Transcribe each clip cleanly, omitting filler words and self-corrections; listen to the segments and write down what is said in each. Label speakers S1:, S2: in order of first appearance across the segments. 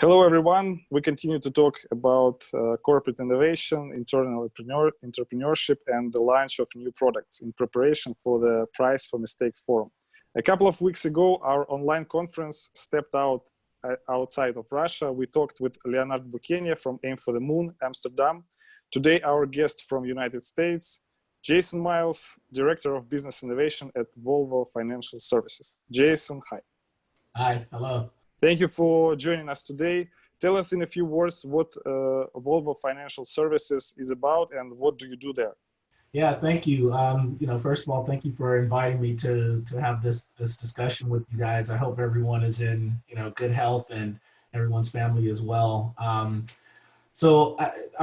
S1: Hello, everyone. We continue to talk about corporate innovation, internal entrepreneurship, and the launch of new products in preparation for the Prize for Mistake Forum. A couple of weeks ago, our online conference stepped outside of Russia. We talked with Leonard Bukenia from Aim for the Moon, Amsterdam. Today, our guest from United States, Jason Miles, Director of Business Innovation at Volvo Financial Services. Jason, hi.
S2: Hi, hello.
S1: Thank you for joining us today. Tell us in a few words what Volvo Financial Services is about and what do you do there?
S2: Yeah, thank you. First of all, thank you for inviting me to have this discussion with you guys. I hope everyone is in good health and everyone's family as well. I'm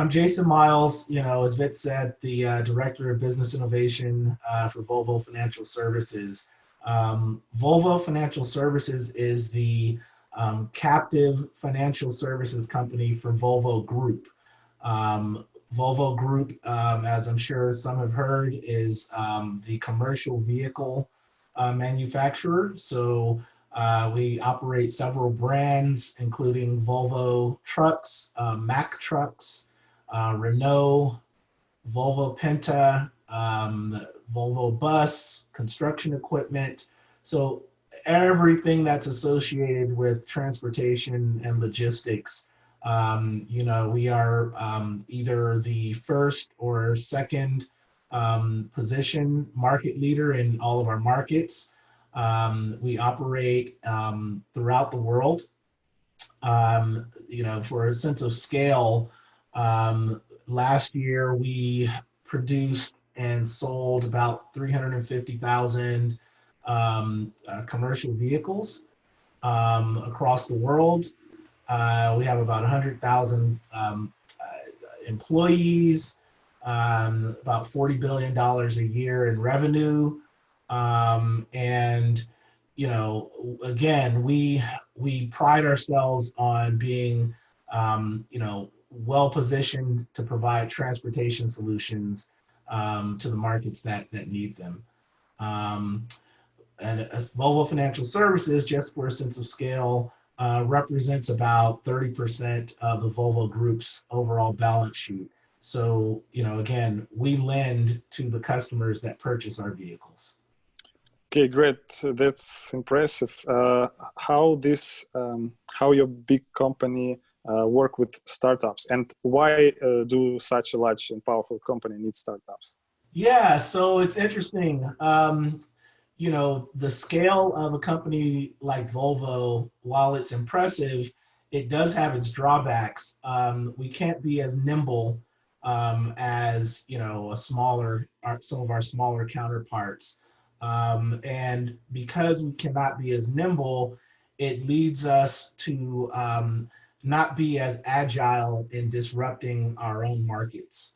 S2: Jason Miles. As Vit said, the Director of Business Innovation for Volvo Financial Services. Volvo Financial Services is the captive financial services company for Volvo Group. Volvo Group, as I'm sure some have heard, is the commercial vehicle manufacturer. So we operate several brands, including Volvo trucks, Mack trucks, Renault, Volvo Penta, Volvo bus, construction equipment. So everything that's associated with transportation and logistics. We are either the first or second position market leader in all of our markets. We operate throughout the world. For a sense of scale, last year we produced and sold about 350,000 commercial vehicles across the world. We have about 100,000 employees, about $40 billion a year in revenue. Again, we pride ourselves on being, well positioned to provide transportation solutions to the markets that need them. And Volvo Financial Services, just for a sense of scale, represents about 30% of the Volvo Group's overall balance sheet. So, again, we lend to the customers that purchase our vehicles.
S1: Okay, great. That's impressive. How your big company work with startups, and why do such a large and powerful company need startups?
S2: Yeah, so it's interesting. The scale of a company like Volvo, while it's impressive, it does have its drawbacks. We can't be as nimble as some of our smaller counterparts. And because we cannot be as nimble, it leads us to not be as agile in disrupting our own markets.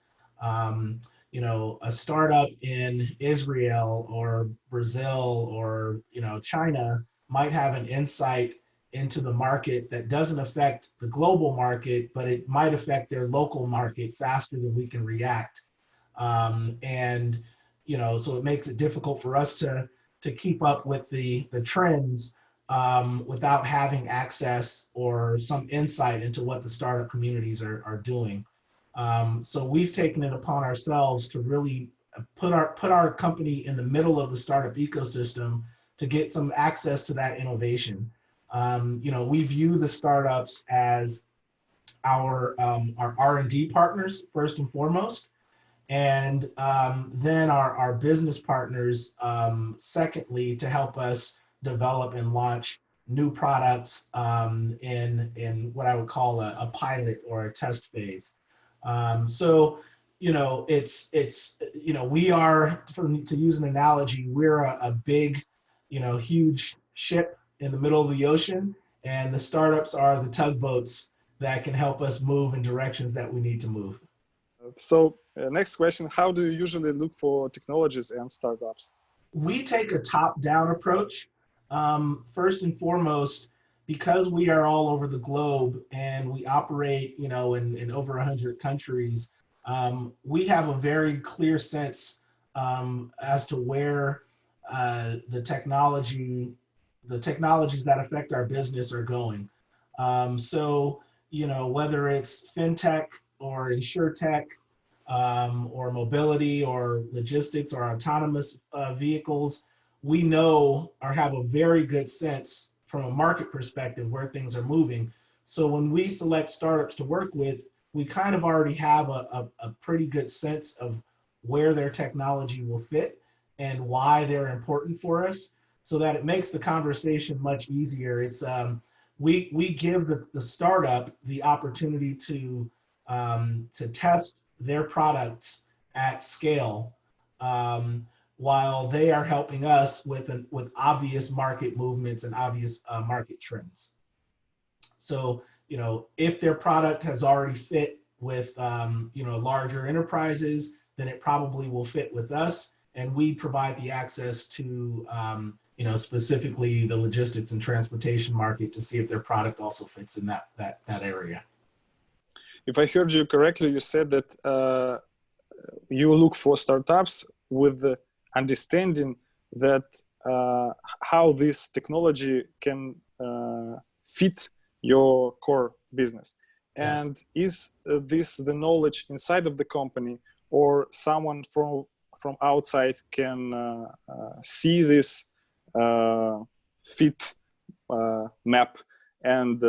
S2: A startup in Israel or Brazil or China might have an insight into the market that doesn't affect the global market, but it might affect their local market faster than we can react. So it makes it difficult for us to keep up with the trends without having access or some insight into what the startup communities are doing. So we've taken it upon ourselves to really put our company in the middle of the startup ecosystem to get some access to that innovation. We view the startups as our R&D partners first and foremost, and then our business partners secondly, to help us develop and launch new products in what I would call a pilot or a test phase. We are, to use an analogy, we're a big, huge ship in the middle of the ocean, and the startups are the tugboats that can help us move in directions that we need to move.
S1: So next question, how do you usually look for technologies and startups?
S2: We take a top-down approach. First and foremost, because we are all over the globe and we operate, in over 100 countries, we have a very clear sense as to where the technologies that affect our business are going. So, whether it's fintech or insurtech, or mobility or logistics or autonomous vehicles, we know or have a very good sense from a market perspective where things are moving. So when we select startups to work with, we kind of already have a pretty good sense of where their technology will fit and why they're important for us, so that it makes the conversation much easier. It's we give the startup the opportunity to test their products at scale, while they are helping us with obvious market movements and obvious market trends. So, if their product has already fit with, larger enterprises, then it probably will fit with us. And we provide the access to, specifically the logistics and transportation market to see if their product also fits in that area.
S1: If I heard you correctly, you said that you look for startups with the understanding that how this technology can fit your core business.
S2: Yes.
S1: And is this the knowledge inside of the company, or someone from outside can see this fit map and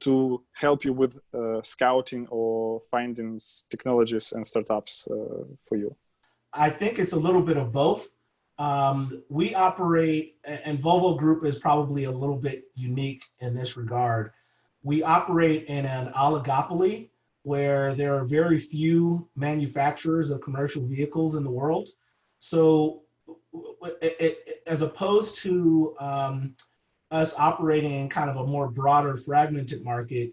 S1: to help you with scouting or finding technologies and startups for you?
S2: I think it's a little bit of both. We operate, and Volvo Group is probably a little bit unique in this regard. We operate in an oligopoly where there are very few manufacturers of commercial vehicles in the world. So as opposed to us operating in kind of a more broader fragmented market,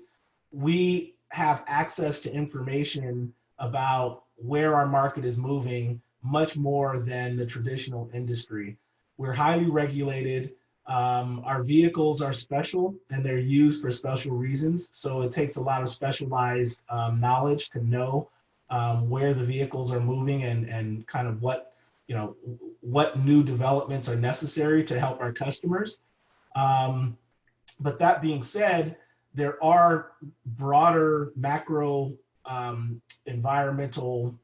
S2: we have access to information about where our market is moving much more than the traditional industry. We're highly regulated. Our vehicles are special and they're used for special reasons. So it takes a lot of specialized knowledge to know where the vehicles are moving and kind of what new developments are necessary to help our customers. But that being said, there are broader macro environmental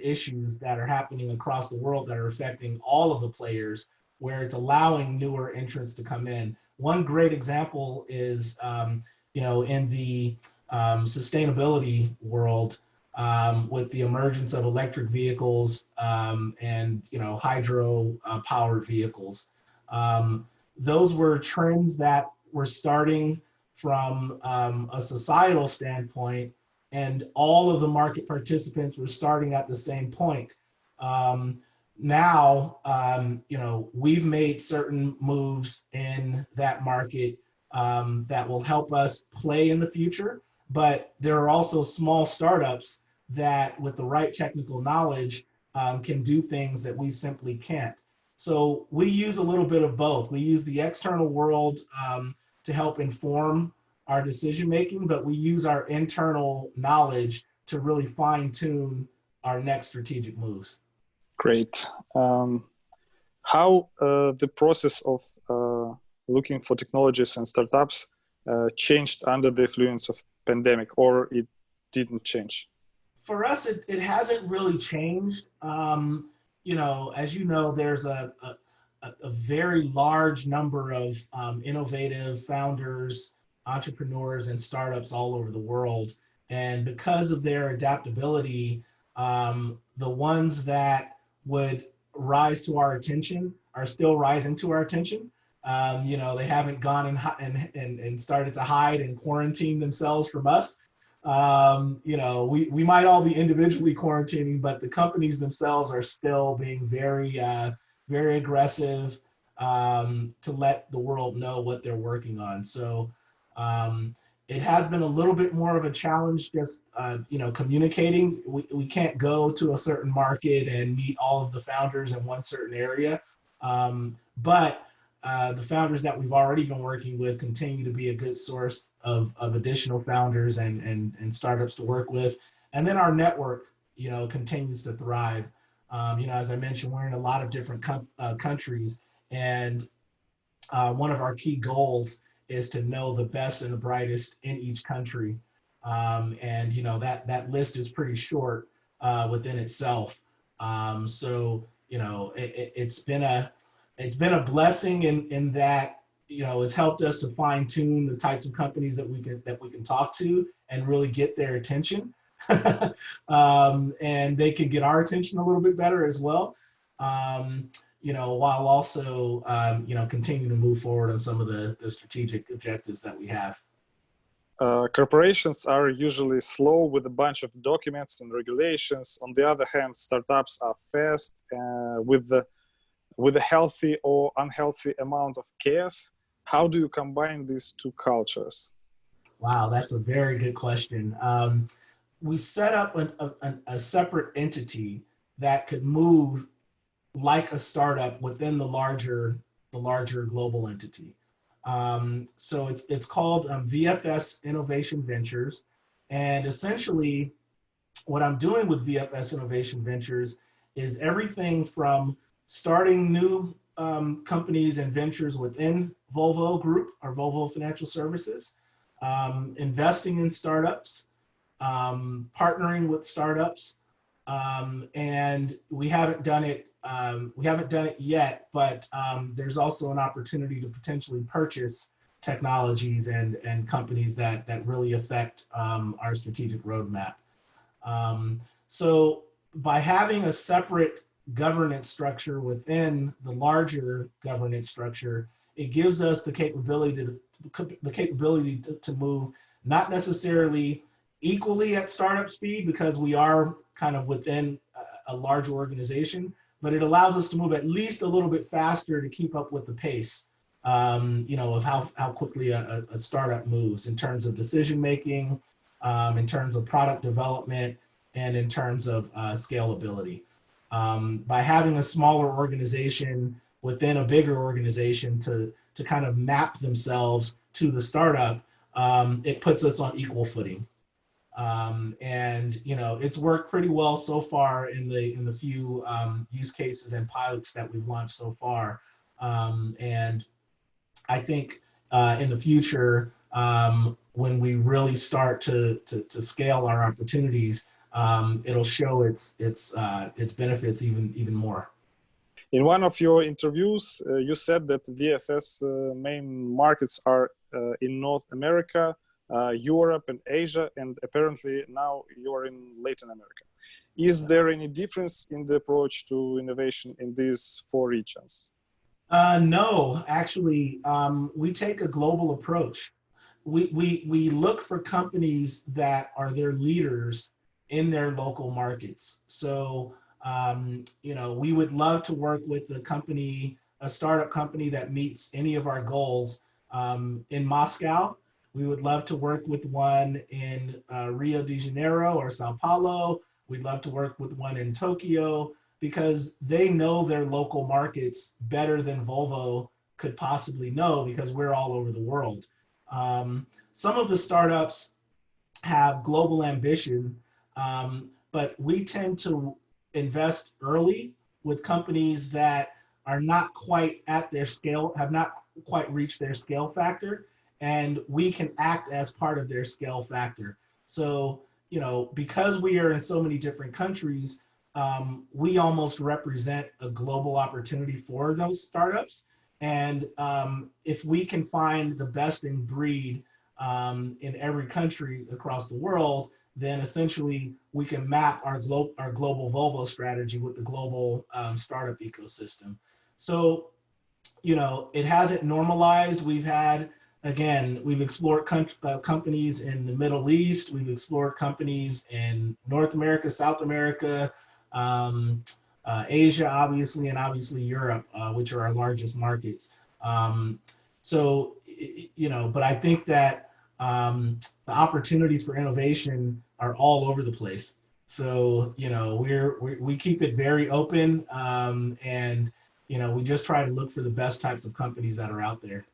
S2: issues that are happening across the world that are affecting all of the players, where it's allowing newer entrants to come in. One great example is, in the sustainability world, with the emergence of electric vehicles and hydro powered vehicles. Those were trends that were starting from a societal standpoint, and all of the market participants were starting at the same point. Now, we've made certain moves in that market that will help us play in the future, but there are also small startups that, with the right technical knowledge, can do things that we simply can't. So we use a little bit of both. We use the external world to help inform our decision making, but we use our internal knowledge to really fine tune our next strategic moves.
S1: Great. How the process of looking for technologies and startups changed under the influence of pandemic, or it didn't change?
S2: For us, it hasn't really changed. As you know, there's a very large number of innovative founders, entrepreneurs, and startups all over the world. And because of their adaptability, the ones that would rise to our attention are still rising to our attention. They haven't gone and started to hide and quarantine themselves from us. We might all be individually quarantining, but the companies themselves are still being very, very aggressive to let the world know what they're working on. So it has been a little bit more of a challenge just, communicating. We can't go to a certain market and meet all of the founders in one certain area. But the founders that we've already been working with continue to be a good source of additional founders and startups to work with. And then our network, continues to thrive. As I mentioned, we're in a lot of different countries, and one of our key goals is to know the best and the brightest in each country. And that list is pretty short within itself. So it's been a blessing in that it's helped us to fine tune the types of companies that we can talk to and really get their attention. And they can get our attention a little bit better as well. While also continue to move forward on some of the strategic objectives that we have.
S1: Corporations are usually slow with a bunch of documents and regulations. On the other hand, startups are fast with a healthy or unhealthy amount of chaos. How do you combine these two cultures?
S2: Wow, that's a very good question. We set up a separate entity that could move like a startup within the larger global entity. So it's called VFS Innovation Ventures. And essentially what I'm doing with VFS Innovation Ventures is everything from starting new companies and ventures within Volvo Group or Volvo Financial Services, investing in startups, partnering with startups, and we haven't done it yet, but there's also an opportunity to potentially purchase technologies and companies that really affect our strategic roadmap. So by having a separate governance structure within the larger governance structure, it gives us the capability to move not necessarily equally at startup speed, because we are kind of within a large organization, but it allows us to move at least a little bit faster to keep up with the pace, of how quickly a startup moves in terms of decision making, in terms of product development, and in terms of scalability. By having a smaller organization within a bigger organization to kind of map themselves to the startup, it puts us on equal footing. And it's worked pretty well so far in the few use cases and pilots that we've launched so far. And I think in the future, when we really start to scale our opportunities, it'll show its benefits even more.
S1: In one of your interviews, you said that VFS main markets are in North America, Europe and Asia, and apparently now you're in Latin America. Is there any difference in the approach to innovation in these four regions?
S2: No, actually, we take a global approach. We look for companies that are their leaders in their local markets. So, we would love to work with a startup company that meets any of our goals in Moscow. We would love to work with one in Rio de Janeiro or Sao Paulo. We'd love to work with one in Tokyo, because they know their local markets better than Volvo could possibly know, because we're all over the world. Some of the startups have global ambition, but we tend to invest early with companies that are not quite at their scale, have not quite reached their scale factor, and we can act as part of their scale factor. So, because we are in so many different countries, we almost represent a global opportunity for those startups. And if we can find the best in breed in every country across the world, then essentially we can map our global Volvo strategy with the global startup ecosystem. So, it hasn't normalized. We've explored companies in the Middle East. We've explored companies in North America, South America, Asia, obviously, and obviously Europe, which are our largest markets. But I think that the opportunities for innovation are all over the place. So, we keep it very open, and we just try to look for the best types of companies that are out there.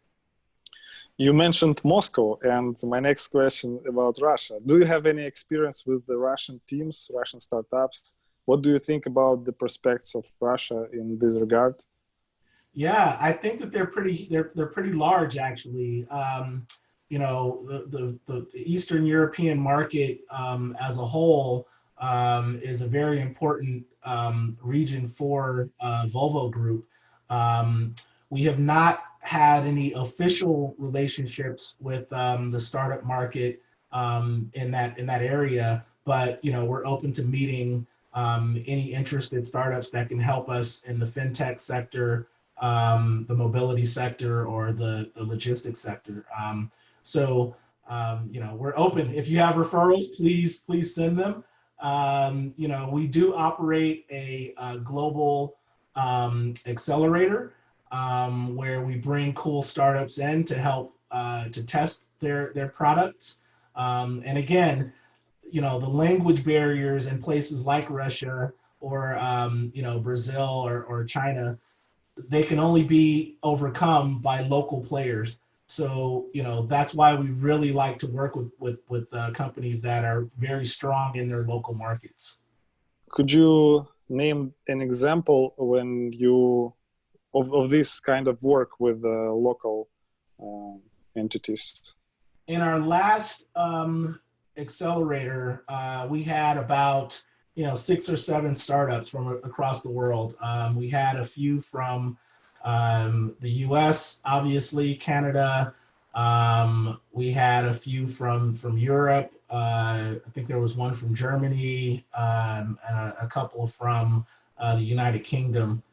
S1: You mentioned Moscow, and my next question about Russia. Do you have any experience with the Russian teams, Russian startups? What do you think about the prospects of Russia in this regard?
S2: Yeah, I think that they're pretty large actually. The Eastern European market as a whole is a very important region for Volvo Group. Um, we have not had any official relationships with the startup market in that area, but we're open to meeting any interested startups that can help us in the fintech sector, the mobility sector, or the logistics sector. We're open. If you have referrals, please send them. We do operate a global accelerator where we bring cool startups in to help to test their products. And again, the language barriers in places like Russia or Brazil or China, they can only be overcome by local players. So that's why we really like to work with companies that are very strong in their local markets.
S1: Could you name an example when you of this kind of work with local entities?
S2: In our last accelerator, we had about 6 or 7 startups from across the world. We had a few from the U.S., obviously, Canada. We had a few from Europe. I think there was one from Germany, and a couple from the United Kingdom.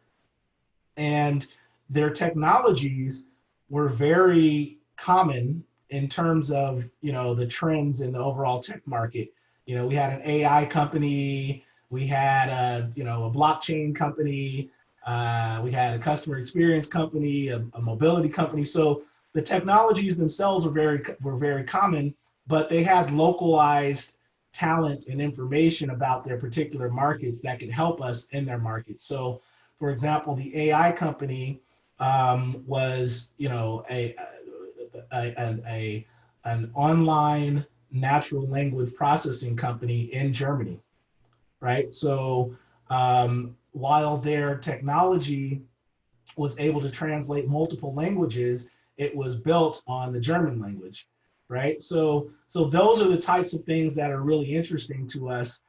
S2: And their technologies were very common in terms of the trends in the overall tech market. We had an AI company, we had a blockchain company, we had a customer experience company, a mobility company. So the technologies themselves were very common, but they had localized talent and information about their particular markets that could help us in their markets. So, for example, the AI company was an online natural language processing company in Germany, right? So while their technology was able to translate multiple languages, it was built on the German language, right? So those are the types of things that are really interesting to us.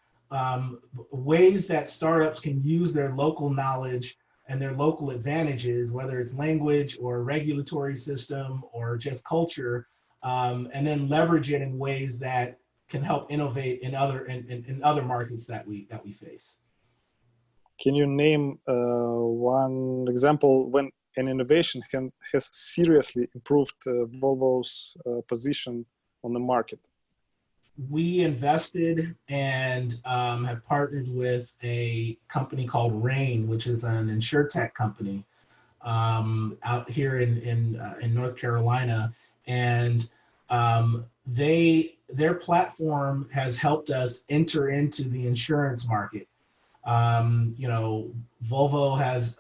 S2: Ways that startups can use their local knowledge and their local advantages, whether it's language or regulatory system or just culture, and then leverage it in ways that can help innovate in other markets that we face.
S1: Can you name one example when an innovation has seriously improved Volvo's position on the market?
S2: We invested and have partnered with a company called Rain, which is an insurtech company out here in North Carolina, and their platform has helped us enter into the insurance market. Volvo has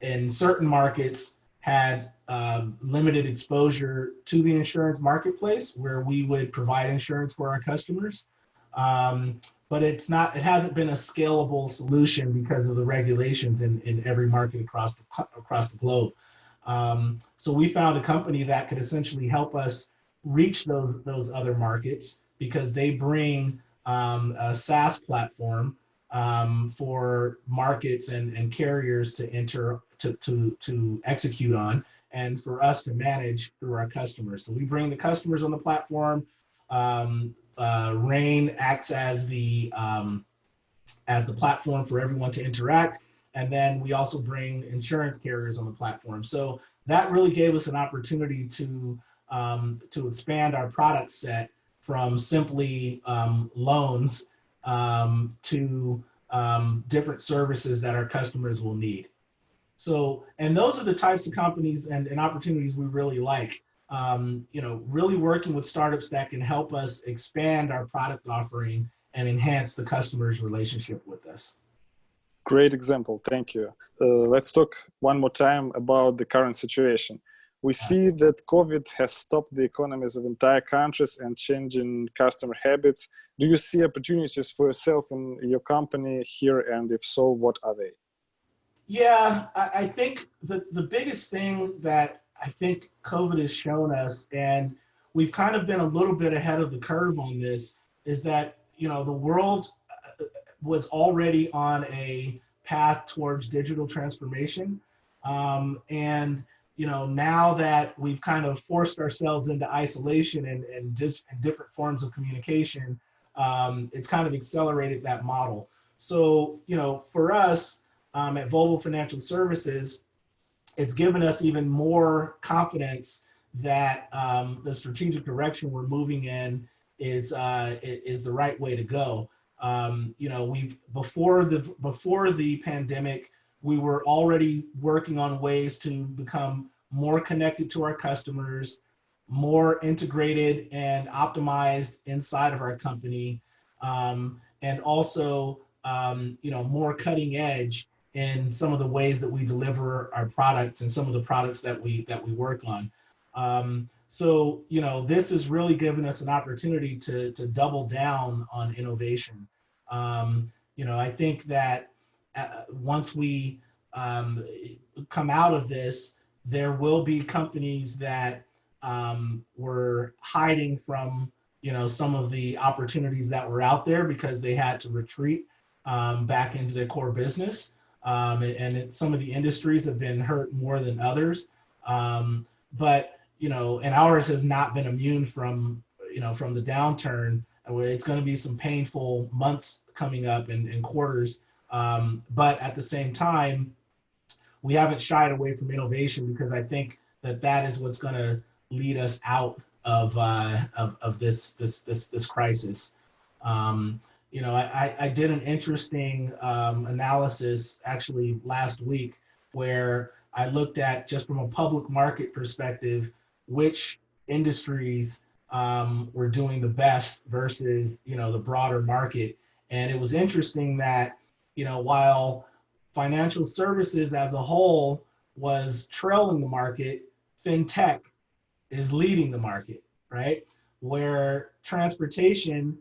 S2: in certain markets had limited exposure to the insurance marketplace where we would provide insurance for our customers. But it hasn't been a scalable solution because of the regulations in every market across the globe. So we found a company that could essentially help us reach those other markets because they bring a SaaS platform for markets and carriers to execute on, and for us to manage through our customers. So we bring the customers on the platform. Rain acts as the platform for everyone to interact, and then we also bring insurance carriers on the platform. So that really gave us an opportunity to expand our product set from simply loans to different services that our customers will need. So, and those are the types of companies and opportunities we really like. Really working with startups that can help us expand our product offering and enhance the customer's relationship with us.
S1: Great example, thank you. Let's talk one more time about the current situation. We see that COVID has stopped the economies of entire countries and changing customer habits. Do you see opportunities for yourself and your company here? And if so, what are they?
S2: Yeah, I think the biggest thing that I think COVID has shown us, and we've kind of been a little bit ahead of the curve on this, is that, the world was already on a path towards digital transformation. And, now that we've kind of forced ourselves into isolation and different forms of communication, it's kind of accelerated that model. So, for us, at Volvo Financial Services, it's given us even more confidence that the strategic direction we're moving in is the right way to go. We've before the pandemic, we were already working on ways to become more connected to our customers, more integrated and optimized inside of our company, and also more cutting edge in some of the ways that we deliver our products and some of the products that we work on. So this has really given us an opportunity to double down on innovation. I think that once we come out of this, there will be companies that were hiding from some of the opportunities that were out there because they had to retreat back into their core business. Some of the industries have been hurt more than others. But and ours has not been immune from the downturn. It's going to be some painful months coming up and quarters. But at the same time, we haven't shied away from innovation because I think that is what's going to lead us out of this crisis. I did an interesting analysis actually last week where I looked at, just from a public market perspective, which industries were doing the best versus the broader market. And it was interesting that while financial services as a whole was trailing the market, fintech is leading the market, right? Where transportation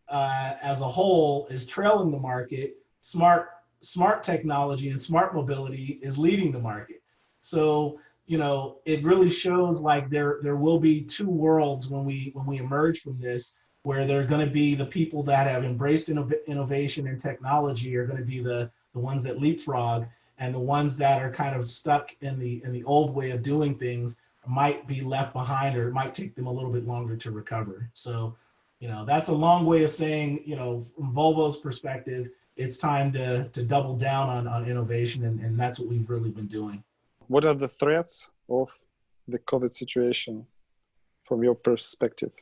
S2: as a whole is trailing the market, smart technology and smart mobility is leading the market. So it really shows like there will be two worlds when we emerge from this, where there are going to be the people that have embraced innovation and technology are going to be the ones that leapfrog, and the ones that are kind of stuck in the old way of doing things might be left behind, or it might take them a little bit longer to recover. So that's a long way of saying, from Volvo's perspective, it's time to double down on innovation, and that's what we've really been doing.
S1: What are the threats of the COVID situation from your perspective?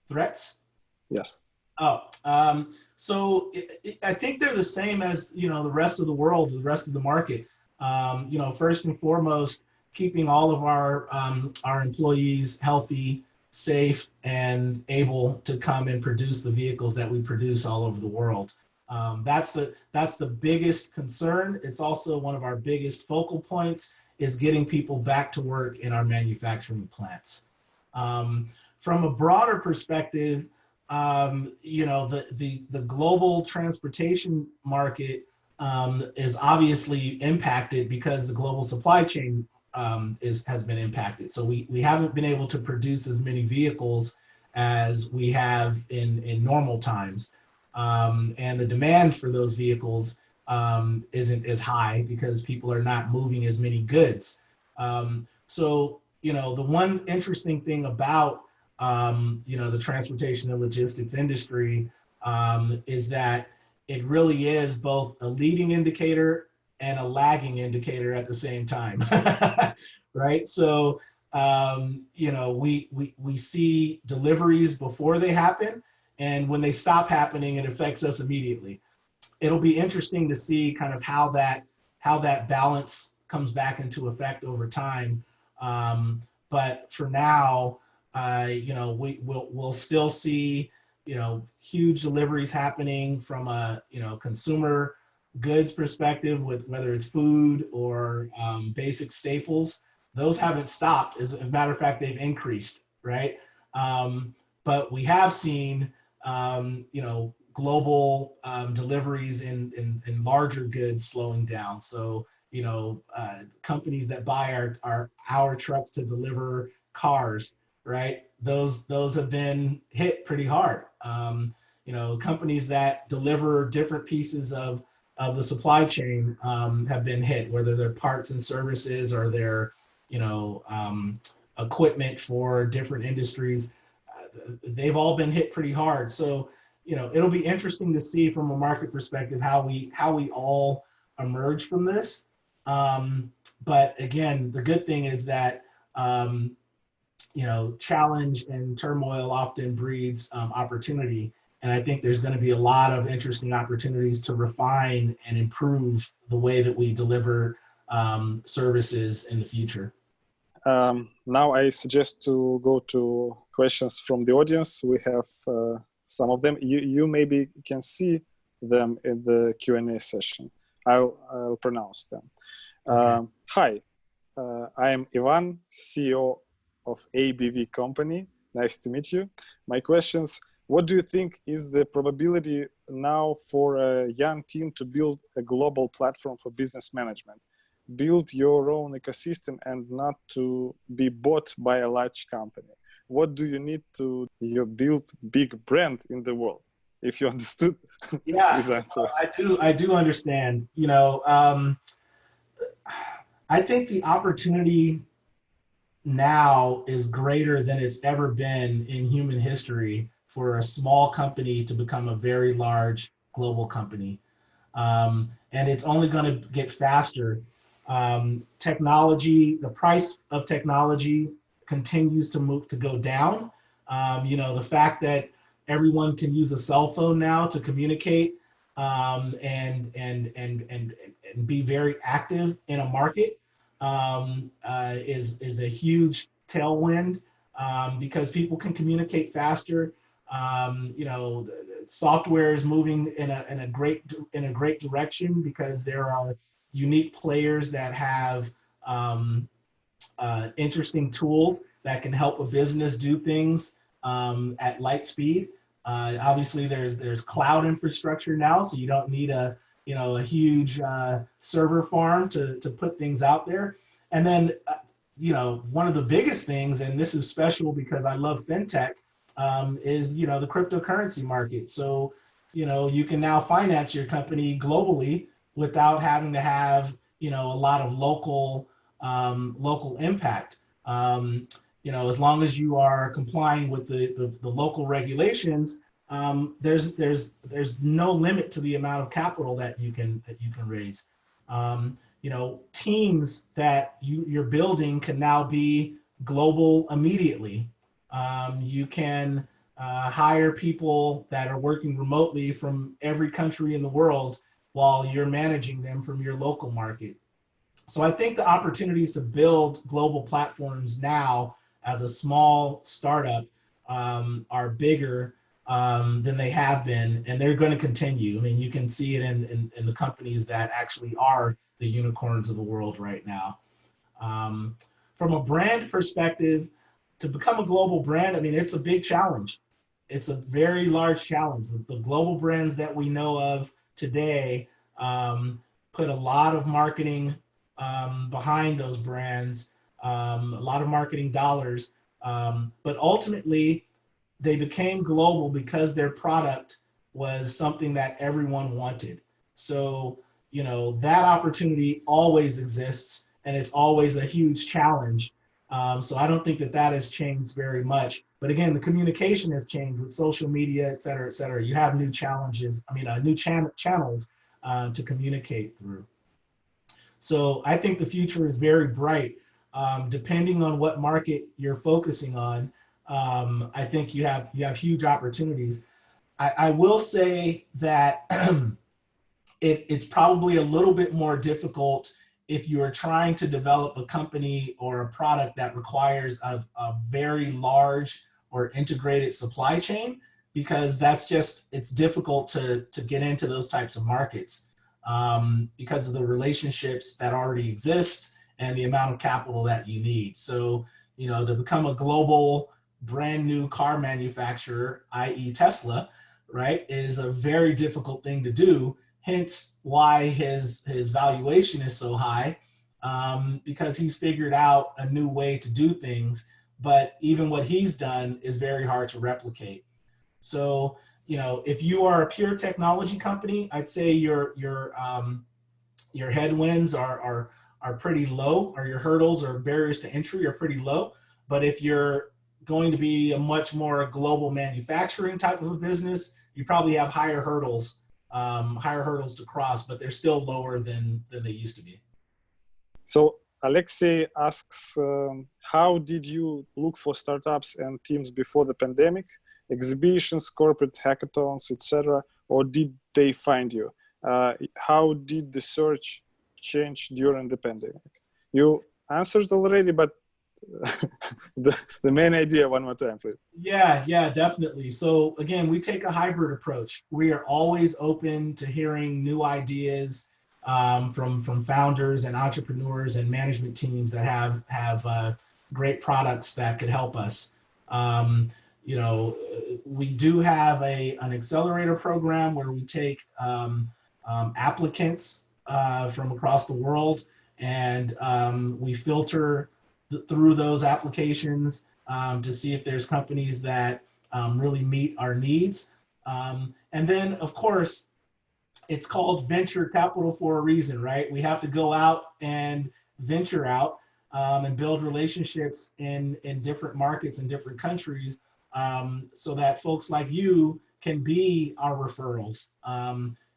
S2: Threats?
S1: Yes.
S2: So I think they're the same as, the rest of the world, the rest of the market. First and foremost, keeping all of our employees healthy, safe, and able to come and produce the vehicles that we produce all over the world. That's the biggest concern. It's also one of our biggest focal points, is getting people back to work in our manufacturing plants. From a broader perspective, the global transportation market is obviously impacted because the global supply chain has been impacted. So we haven't been able to produce as many vehicles as we have in normal times. And the demand for those vehicles isn't as high because people are not moving as many goods. So the one interesting thing about the transportation and logistics industry is that it really is both a leading indicator and a lagging indicator at the same time, right? So, we see deliveries before they happen, and when they stop happening, it affects us immediately. It'll be interesting to see kind of how that balance comes back into effect over time. But for now, we'll still see, huge deliveries happening from a, consumer goods perspective, with whether it's food or basic staples. Those haven't stopped. As a matter of fact, they've increased, right? But we have seen, global deliveries in larger goods slowing down. So companies that buy our trucks to deliver cars, right? Those have been hit pretty hard. Companies that deliver different pieces of the supply chain have been hit, whether they're parts and services or their, equipment for different industries. They've all been hit pretty hard. So, it'll be interesting to see from a market perspective how we all emerge from this. But again, the good thing is that challenge and turmoil often breeds opportunity. And I think there's going to be a lot of interesting opportunities to refine and improve the way that we deliver services in the future.
S1: Now I suggest to go to questions from the audience. We have some of them. You maybe can see them in the Q&A session. I'll pronounce them.
S2: Okay.
S1: Hi, I am Ivan, CEO of ABV company. Nice to meet you. My questions: what do you think is the probability now for a young team to build a global platform for business management? Build your own ecosystem and not to be bought by a large company. What do you need to build big brand in the world? If you understood,
S2: Yeah,
S1: please answer.
S2: I do understand. I think the opportunity now is greater than it's ever been in human history for a small company to become a very large global company. And it's only going to get faster. Technology, the price of technology continues to go down. The fact that everyone can use a cell phone now to communicate and be very active in a market is a huge tailwind because people can communicate faster. Software is moving in a great direction because there are unique players that have interesting tools that can help a business do things at light speed. Obviously, there's cloud infrastructure now, so you don't need a huge server farm to put things out there. And then, one of the biggest things, and this is special because I love fintech, is the cryptocurrency market. So, you can now finance your company globally without having to have a lot of local impact. As long as you are complying with the local regulations, there's no limit to the amount of capital that you can raise. Teams that you're building can now be global immediately. You can hire people that are working remotely from every country in the world while you're managing them from your local market. So I think the opportunities to build global platforms now as a small startup are bigger than they have been, and they're going to continue. I mean, you can see it in the companies that actually are the unicorns of the world right now. From a brand perspective, to become a global brand, I mean, it's a big challenge. It's a very large challenge. The global brands that we know of today put a lot of marketing behind those brands, a lot of marketing dollars, but ultimately they became global because their product was something that everyone wanted. So, that opportunity always exists, and it's always a huge challenge. So I don't think that has changed very much. But again, the communication has changed with social media, et cetera, et cetera. You have new challenges, new channels to communicate through. So I think the future is very bright. Depending on what market you're focusing on, I think you have huge opportunities. I will say that it's probably a little bit more difficult if you are trying to develop a company or a product that requires a very large or integrated supply chain, because it's difficult to get into those types of markets because of the relationships that already exist and the amount of capital that you need. So, to become a global brand new car manufacturer, i.e. Tesla, right, is a very difficult thing to do hence why his valuation is so high, because he's figured out a new way to do things. But even what he's done is very hard to replicate. So, if you are a pure technology company, I'd say your headwinds are pretty low, or your hurdles or barriers to entry are pretty low. But if you're going to be a much more global manufacturing type of a business, you probably have higher hurdles to cross, but they're still lower than they used to be.
S1: So Alexei asks, how did you look for startups and teams before the pandemic? Exhibitions, corporate hackathons, etc., or did they find you? How did the search change during the pandemic? You answered already, but the main idea one more time, please.
S2: Yeah, definitely. So again, we take a hybrid approach. We are always open to hearing new ideas from founders and entrepreneurs and management teams that have great products that could help us. We do have an accelerator program where we take applicants from across the world, and we filter through those applications to see if there's companies that really meet our needs. And then, of course, it's called venture capital for a reason, right? We have to go out and venture out and build relationships in different markets and different countries, so that folks like you can be our referrals.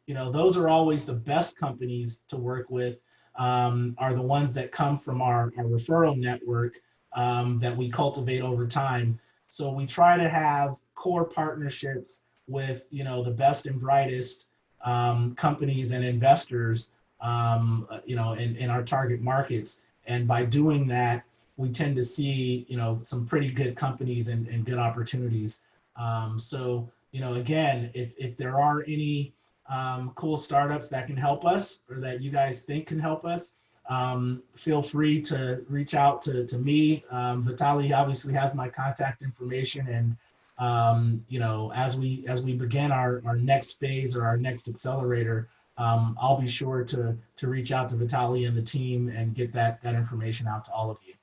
S2: Those are always the best companies to work with, are the ones that come from our referral network that we cultivate over time. So we try to have core partnerships with, the best and brightest companies and investors, in our target markets. And by doing that, we tend to see, some pretty good companies and good opportunities. So, again, if there are any cool startups that can help us, or that you guys think can help us, feel free to reach out to me. Vitaly obviously has my contact information, and as we begin our next phase or our next accelerator, I'll be sure to reach out to Vitaly and the team and get that information out to all of you.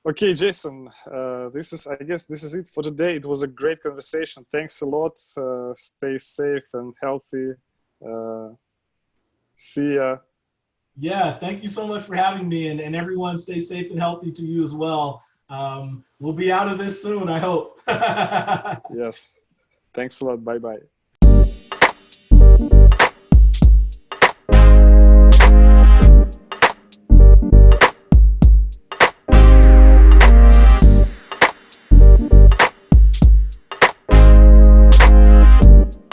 S1: Okay, Jason, I guess this is it for today. It was a great conversation. Thanks a lot. Stay safe and healthy. See ya.
S2: Yeah, thank you so much for having me, and everyone stay safe and healthy to you as well. We'll be out of this soon, I hope.
S1: Yes. Thanks a lot. Bye-bye.